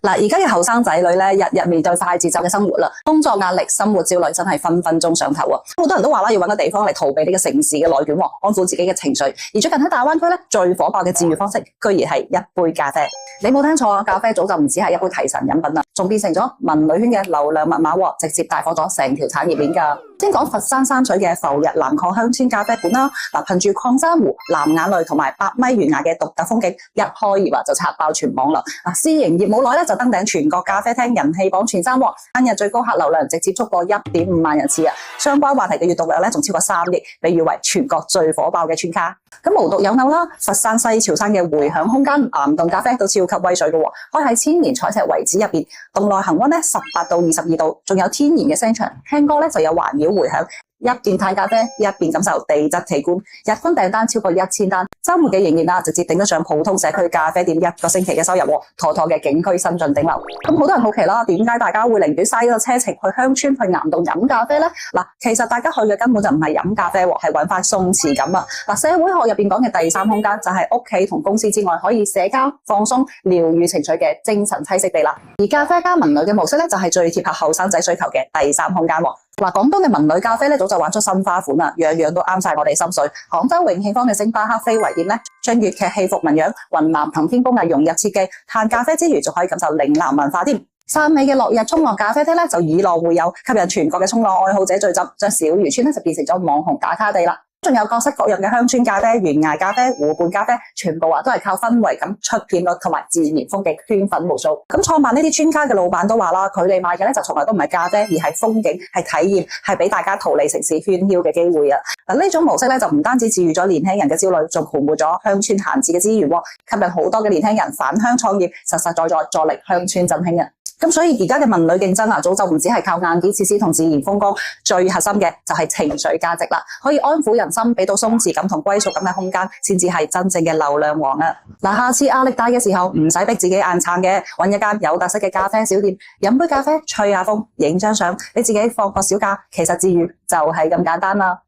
嗱，而家嘅後生仔女咧，日日面對快節奏嘅生活啦，工作壓力、生活焦慮真係分分鐘上頭啊！好多人都話啦，要搵個地方嚟逃避呢個城市嘅內卷，安撫自己嘅情緒。而最近喺大灣區咧，最火爆嘅治癒方式，居然係一杯咖啡。你冇聽錯啊，咖啡早就唔止係一杯提神飲品啦，仲變成咗文旅圈嘅流量密碼，直接帶火咗成條產業鏈㗎。先講佛山山水嘅浮日南礦鄉村咖啡館啦，憑住礦珊瑚、藍眼淚同埋8米懸崖嘅獨特風景，一開業就刷爆全網啦。試營業冇耐咧，就登頂全國咖啡廳人氣榜前3喎，單日最高客流量直接觸過1.5萬人次啊！相關話題嘅閱讀量咧，仲超過3億，被譽為全國最火爆嘅村咖。咁無獨有偶啦，佛山西樵山嘅回響空間岩洞咖啡都超級威水嘅喎，開喺千年採石遺址入邊，洞內恆溫咧18到22度，仲有天然嘅聲場，聽歌咧就有環繞回響。一邊嘆咖啡，一邊感受地質奇觀，日均訂單超過1000單，週末嘅營業直接頂得上普通社區咖啡店1個星期嘅收入，妥妥嘅景區新晉頂流。咁好多人好奇啦，點解大家會寧願嘥呢個車程去鄉村去岩洞飲咖啡呢？其實大家去嘅根本就唔係飲咖啡，係揾翻鬆弛感啊！社會學入邊講嘅第三空間就係屋企同公司之外可以社交、放鬆、療愈情緒嘅精神棲息地啦。而咖啡加文旅嘅模式咧，就係最貼合後生仔需求嘅第三空間。廣東嘅文旅咖啡咧，早就玩出新花款啦，樣樣都啱晒我哋心水。廣州永慶坊嘅星巴克非遺店咧，將粵劇戲服紋樣、雲南憑天工藝融入設計，嘆咖啡之餘仲可以感受嶺南文化添。汕尾嘅落日衝浪咖啡廳咧，就以浪會友，吸引全國嘅衝浪愛好者聚集，將小漁村咧就變成咗網紅打卡地啦。仲有各式各樣嘅鄉村咖啡、懸崖咖啡、湖畔咖啡，全部都係靠氛圍感、出片率同埋自然風景圈粉無數。咁創辦呢啲村咖嘅老闆都話啦，佢哋賣嘅咧就從來都唔係咖啡，而係風景、係體驗，係俾大家逃離城市喧囂嘅機會啊！呢種模式咧就唔單止治癒咗年輕人嘅焦慮，仲盤活咗鄉村閒置嘅資源，吸引好多嘅年輕人返鄉創業，實實在在助力鄉村振興啊！咁所以而家嘅文旅競爭早就唔止係靠硬件設施同自然風光，最核心嘅就係情緒價值啦，可以安撫人心，俾到鬆弛感同歸屬感嘅空間，先至係真正嘅流量王啊！下次壓力大嘅時候，唔使逼自己硬撐嘅，搵一間有特色嘅咖啡小店，飲杯咖啡，吹下風，影張相，俾自己放個小假，其實治癒就係咁簡單啦。